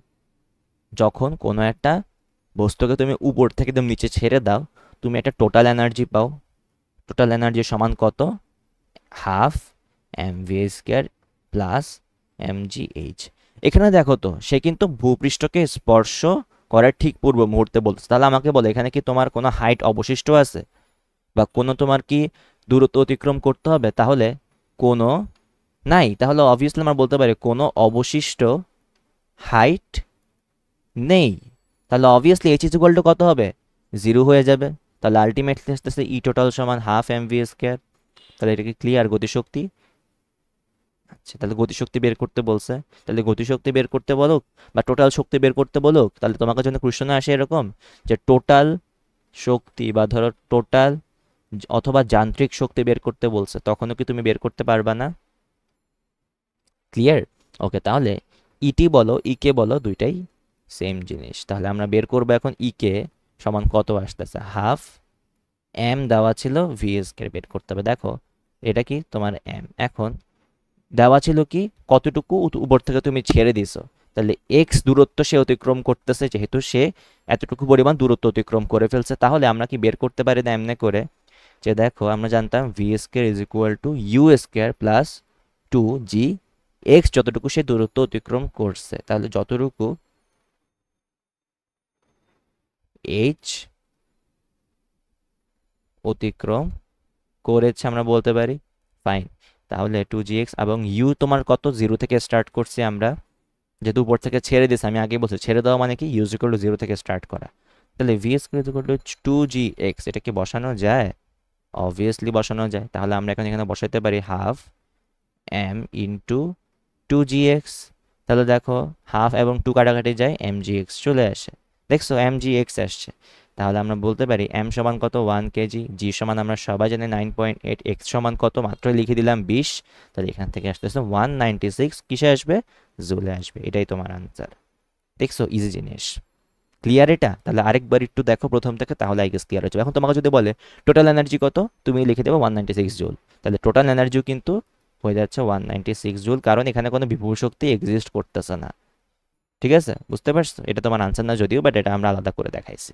যখন কোনো একটা বস্তুকে তুমি উপর থেকে একদম নিচে ছেড়ে দাও, তুমি একটা টোটাল এনার্জি পাও। টোটাল এনার্জি সমান কত, half M V square plus M G H. এখানে দেখো তো সে কিন্তু ভূপৃষ্ঠকে স্পর্শ করার ঠিক পূর্ব মুহূর্তে বলছে। তাহলে আমাকে বলো এখানে কি তোমার কোনো হাইট অবশিষ্ট আছে বা কোনো তোমার কি দূরত্ব অতিক্রম করতে হবে? তাহলে কোনো নাই, তাহলে অবভিয়াসলি আমরা বলতে পারি কোনো অবশিষ্ট হাইট নেই। তাহলে obviously H is equal two কত হবে, জিরো হয়ে যাবে। তাহলে আলটিমেটলি আসতেছে ই টোটাল সমান হাফ এম ভি স্কয়ার। তাহলে এটা কি ক্লিয়ার গতিশক্তি? আচ্ছা, তাহলে গতিশক্তি বের করতে বলছে, তাহলে গতিশক্তি বের করতে বলুক বা টোটাল শক্তি বের করতে বলুক, তাহলে তোমাকে জন্য কোশ্চেনে আসে এরকম যে টোটাল শক্তি বা ধরো টোটাল অথবা যান্ত্রিক শক্তি বের করতে বলছে, তখনও কি তুমি বের করতে পারবা না? ক্লিয়ার? ওকে, তাহলে ইটি বলো ইকে বলো দুইটাই সেম জিনিস। তাহলে আমরা বের করবো এখন ইকে সমান কত আসতেছে, হাফ এম দেওয়া ছিল ভি স্কয়ার বের করতে হবে। দেখো এটা কি তোমার এম, এখন দেওয়া ছিল কি কতটুকু উপর থেকে তুমি ছেড়ে দিছো, তাহলে এক্স দূরত্ব সে অতিক্রম করতেছে, যেহেতু সে এতটুকু পরিমাণ দূরত্ব অতিক্রম করে ফেলছে, তাহলে আমরা কি বের করতে পারি না এমনি করে, যে দেখো আমরা জানতাম V square is equal to U square plus 2 G X যতটুকু সে দূরত্ব অতিক্রম করছে, তাহলে যতটুকু এইচ অতিক্রম করেছে আমরা বলতে পারি। ফাইন, তাহলে 2gx এবং ইউ তোমার কত, 0 থেকে স্টার্ট করছি আমরা, যেহেতু উপর থেকে ছেড়ে দিয়েছে, আমি আগে বলছি ছেড়ে দেওয়া মানে কি, ইউ ইকুয়াল টু 0 থেকে স্টার্ট করা। তাহলে V square equal to 2gx, এটা কি বসানো যায়? অবভিয়াসলি বসানো যায়। তাহলে আমরা এখন এখানে বসাইতে পারি হাফ এম ইন্টু 2gx। তাহলে দেখো হাফ এবং 2 কাটাকাটি যায়, mgx চলে আসে, দেখছো mgx আসছে। তাহলে আমরা বলতে পারি m সমান কত 1 কেজি, g সমান আমরা সবাই জানি 9.8, x সমান কত মাত্র লিখে দিলাম 20। তাহলে এখান থেকে আসতেছে 196 কিসে আসবে, জুলে আসবে। এটাই তোমার আনসার। দেখছো ইজি জিনিস, ক্লিয়ার এটা? তাহলে আরেকবার একটু দেখো প্রথম থেকে, তাহলে আই গেস ক্লিয়ার হয়ে যাবে। এখন তোমাকে যদি বলে টোটাল এনার্জি কত, তুমি লিখে দেবো 196 জুল। তাহলে টোটাল এনার্জিও কিন্তু হয়ে যাচ্ছে 196 জুল, কারণ এখানে কোনো বিভব শক্তি এক্সিস্ট করতেছে না। ঠিক আছে, বুঝতে পারছো? এটা তোমার আনসার না যদিও, বাট এটা আমরা আলাদা করে দেখাইছি।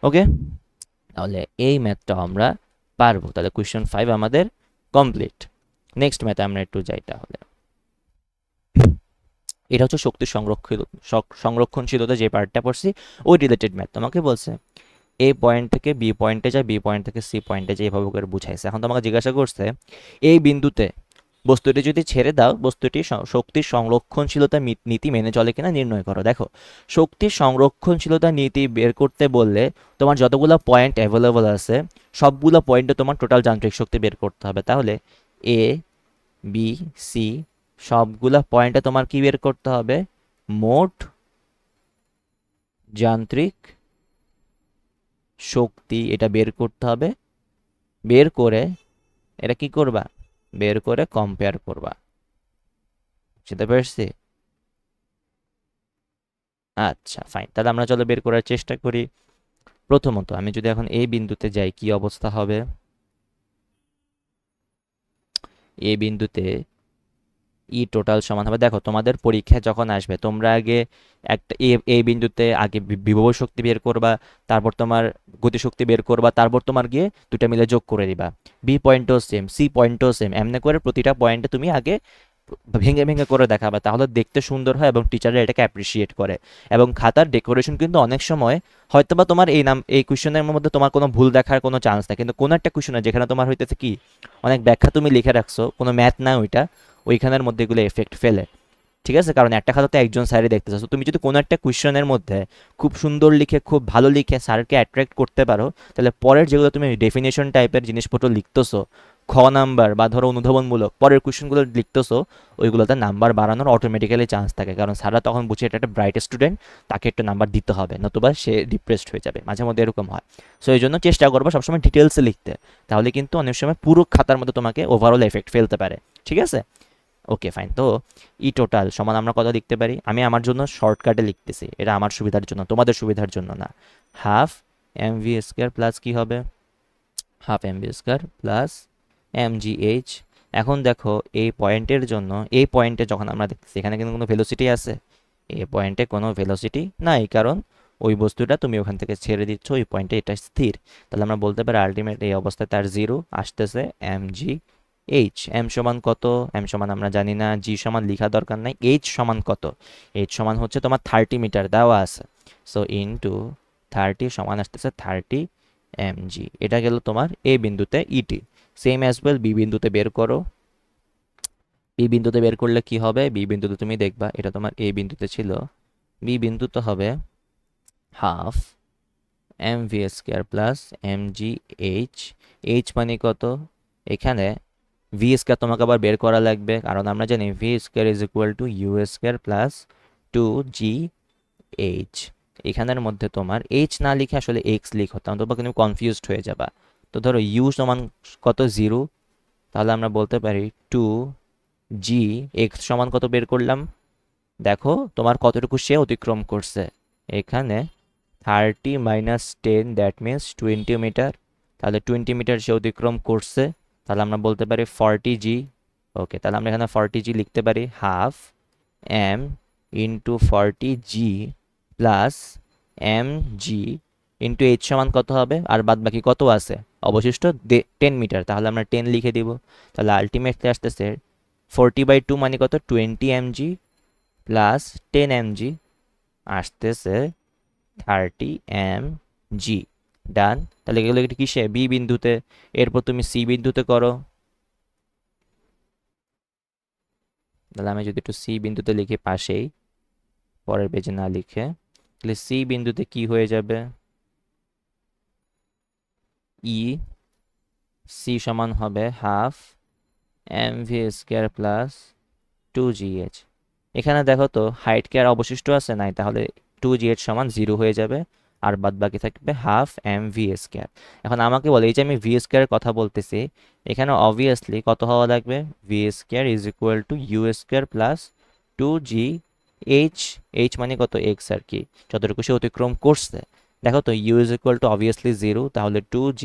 ওকে, তাহলে এই ম্যাথটা আমরা পারবো। তাহলে কোয়েশ্চন 5 আমাদের কমপ্লিট। নেক্সট ম্যাথে আমরা একটু যাই। তাহলে এটা হচ্ছে শক্তি সংরক্ষণশীলতা, যে পার্টটা পড়ছি ওই রিলেটেড ম্যাথ। তোমাকে বলছে এ পয়েন্ট থেকে বি পয়েন্টে যায়, বি পয়েন্ট থেকে সি পয়েন্টে যায়, এভাবে করে বুঝাইছে। এখন তোমাকে জিজ্ঞাসা করছে এই বিন্দুতে বস্তুটি যদি ছেড়ে দাও, বস্তুটি শক্তির সংরক্ষণশীলতা নীতি মেনে চলে কিনা নির্ণয় করো। দেখো শক্তির সংরক্ষণশীলতা নীতি বের করতে বললে তোমার যতগুলো পয়েন্ট অ্যাভেলেবল আছে সবগুলো পয়েন্টে তোমার টোটাল যান্ত্রিক শক্তি বের করতে হবে। তাহলে এ বি সি সবগুলো পয়েন্টে তোমার কি বের করতে হবে, মোট যান্ত্রিক শক্তি, এটা বের করতে হবে। বের করে এটা কি করবা, বের করে কম্পেয়ার করবা। বুঝতে পারছি? আচ্ছা ফাইন, তাহলে আমরা চলো বের করার চেষ্টা করি। প্রথমত আমি যদি এখন এই বিন্দুতে যাই, কি অবস্থা হবে? এই বিন্দুতে ই টোটাল সমান হবে, দেখো তোমাদের পরীক্ষা যখন আসবে তোমরা আগে একটা এই বিন্দুতে আগে বিভব শক্তি বের করবা, তারপর তোমার গতিশক্তি বের করবা, তারপর তোমার গিয়ে দুটা মিলে যোগ করে দিবা। বি পয়েন্টও সেম, সি পয়েন্টও সেম, এমনি করে প্রতিটা পয়েন্টে তুমি আগে ভেঙে ভেঙে করে দেখাবা, তাহলে দেখতে সুন্দর হয় এবং টিচাররা এটাকে অ্যাপ্রিসিয়েট করে। এবং খাতার ডেকোরেশন কিন্তু অনেক সময় হয়তোবা তোমার এই কোয়েশ্চেনের মধ্যে তোমার কোনো ভুল দেখার কোনো চান্স নেই, কিন্তু কোনো একটা কোয়েশ্চনে যেখানে তোমার হইতেছে কি অনেক ব্যাখ্যা তুমি লিখে রাখছো, কোনো ম্যাথ না ওইটা, ওইখানের মধ্যে এগুলো এফেক্ট ফেলে। ঠিক আছে, কারণ একটা খাতাতে একজন স্যারই দেখতে চাচ্ছ, তুমি যদি কোনো একটা কোয়েশ্চেনের মধ্যে খুব সুন্দর লিখে খুব ভালো লিখে স্যারকে অ্যাট্রাক্ট করতে পারো, তাহলে পরের যেগুলো তুমি ডেফিনেশন টাইপের জিনিসপত্র লিখতেছো, খ নাম্বার বা ধরো অনুধাবনমূলক পরের কোয়েশ্চেনগুলো লিখতেছো, ওইগুলোতে নাম্বার বাড়ানোর অটোমেটিক্যালি চান্স থাকে, কারণ স্যাররা তখন বুঝে এটা একটা ব্রাইট স্টুডেন্ট, তাকে একটু নাম্বার দিতে হবে, নতুবা সে ডিপ্রেসড হয়ে যাবে। মাঝে মধ্যে এরকম হয়। সো এই জন্য চেষ্টা করবো সবসময় ডিটেলসে লিখতে, তাহলে কিন্তু অনেক সময় পুরো খাতার মধ্যে তোমাকে ওভারঅল এফেক্ট ফেলতে পারে। ঠিক আছে, ওকে ফাইন। তো ই টোটাল সমান আমরা কত লিখতে পারি, আমি আমার জন্য শর্টকাটে লিখতেছি, এটা আমার সুবিধার জন্য, তোমাদের সুবিধার জন্য না। Half M V square plus কি হবে, half M V square plus M G H. এখন দেখো এই পয়েন্টের জন্য, এই পয়েন্টে যখন আমরা দেখতেছি এখানে কিন্তু কোনো ভেলোসিটি আছে, এই পয়েন্টে কোনো ভেলোসিটি নাই, কারণ ওই বস্তুটা তুমি ওখান থেকে ছেড়ে দিচ্ছ, ওই পয়েন্টে এটা স্থির। তাহলে আমরা বলতে পারি আলটিমেট এই অবস্থায় তার জিরো আসতেছে এম জি এইচ। এম সমান কত, এম সমান আমরা জানি না, জি সমান লিখা দরকার নাই, এইচ সমান কত, এইচ সমান হচ্ছে তোমার 30 মিটার দেওয়া আছে। সো ইনটু 30 সমান আসতেছে 30 mg। এটা গেল তোমার এ বিন্দুতে ইটি। সেম অ্যাজ ওয়েল বি বিন্দুতে বের করো। বি বিন্দুতে বের করলে কি হবে, বি বিন্দুতে তুমি দেখবা এটা তোমার এ বিন্দুতে ছিল, বি বিন্দুতে হবে half M V square plus M G H. H মানে কত, এখানে ভি স্কোয়ার তোমাকে আবার বের করা লাগবে, কারণ আমরা জানি V square is equal to U square plus 2জি এইচ। এখানের মধ্যে তোমার এইচ না লিখে আসলে এক্স লিখো, তাহলে তোমাকে তুমি কনফিউজড হয়ে যাবা। তো ধরো ইউ সমান কত, 0, তাহলে আমরা বলতে পারি 2জি এক্স সমান কত বের করলাম, দেখো তোমার কতটুকু সে অতিক্রম করছে, এখানে 30 মাইনাস 10 দ্যাট মিনস 20 মিটার। তাহলে 20 মিটার সে অতিক্রম করছে, তাহলে আমরা বলতে পারি 40জি। ওকে, তাহলে আমরা এখানে 40জি লিখতে পারি, হাফ এম ইন্টু 40জি plus M G into H সমান কত হবে, আর বাদ বাকি কত আছে অবশিষ্ট 10 মিটার, তাহলে আমরা 10 লিখে দিব। তাহলে আলটিমেটলি আসতেছে 40/2 মানে কত, 20 mg প্লাস 10 mg আসতেছে 30 mg। ডান। তাহলে এগুলো একটু কিসে, বি বিন্দুতে। এরপর তুমি সি বিন্দুতে করো। তাহলে আমি যদি একটু সি বিন্দুতে লিখি পাশেই, পরের পেজে না লিখে, তাহলে সি বিন্দুতে কি হয়ে যাবে, ই সি সমান হবে হাফ mv² প্লাস 2gh। এখানে দেখো তো হাইট কি আর অবশিষ্ট আছে, নাই, তাহলে 2gh সমান 0 হয়ে যাবে, আর বাদ বাকি থাকবে হাফ mv²। এখন আমাকে বলে, এই যে আমি v² এর কথা বলতেছি, এখানে অবভিয়াসলি কত হওয়া লাগবে, v² is equal two u² plus 2gh। h মানে কত, x আর কি, যতটুকু সে অতিক্রম করছে। দেখো তো u is equal two obviously 0, তাহলে 2g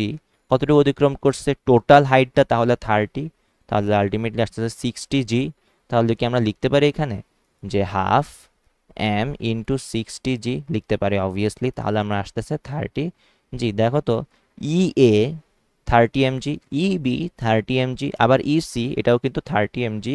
কতটুকু অতিক্রম করছে, টোটাল হাইটটা তাহলে 30, তাহলে আলটিমেটলি আসতেছে 60g। তাহলে কি আমরা লিখতে পারি এখানে যে হাফ m ইন্টু 60g লিখতে পারি অবভিয়াসলি, তাহলে আমরা আসতেছে 30g। দেখো তো ই এ 30 mg, ই বি 30 mg, আবার ই সি এটাও কিন্তু 30 mg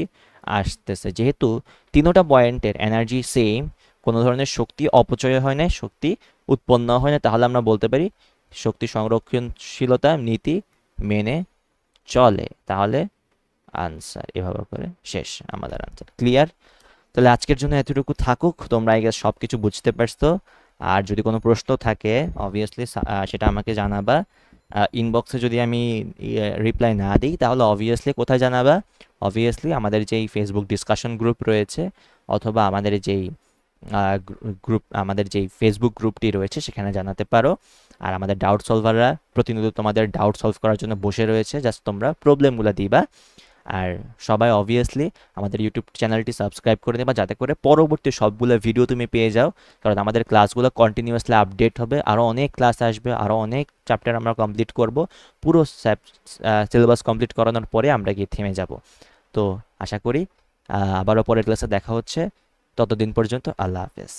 আসতেছে। যেহেতু তিনোটা পয়েন্টের এনার্জি সেম, কোনো ধরনের শক্তি অপচয় হয় না, শক্তি উৎপন্ন হয় না, তাহলে আমরা বলতে পারি শক্তি সংরক্ষণশীলতা নীতি মেনে চলে। তাহলে আনসার এভাবে করে শেষ, আমাদের আনসার ক্লিয়ার। তাহলে আজকের জন্য এতটুকু থাকুক, তোমরা আই গেস সব কিছু বুঝতে পারছো। আর যদি কোনো প্রশ্ন থাকে অবভিয়াসলি সেটা আমাকে জানাবা। ইনবক্সে যদি আমি রিপ্লাই না দিই তাহলে অবভিয়াসলি কোথায় জানাবা, অবভিয়াসলি আমাদের যেই ফেসবুক ডিসকাশন গ্রুপ রয়েছে, অথবা আমাদের যেই আমাদের যেই ফেসবুক গ্রুপটি রয়েছে সেখানে জানাতে পারো। আর আমাদের ডাউট সলভাররা প্রতিনিয়ত তোমাদের ডাউট সলভ করার জন্য বসে রয়েছে, জাস্ট তোমরা প্রবলেমগুলো দিবা। আর সবাই অবভিয়াসলি আমাদের ইউটিউব চ্যানেলটি সাবস্ক্রাইব করে দেবা, যাতে করে পরবর্তী সবগুলো ভিডিও তুমি পেয়ে যাও। কারণ আমাদের ক্লাসগুলো কন্টিনিউয়াসলি আপডেট হবে, আরও অনেক ক্লাস আসবে, আরও অনেক চ্যাপ্টার আমরা কমপ্লিট করব। পুরো সিলেবাস কমপ্লিট করানোর পরে আমরা গিয়ে থেমে যাব। তো আশা করি আবারও পরের ক্লাসে দেখা হচ্ছে। ততদিন পর্যন্ত আল্লাহ হাফেজ।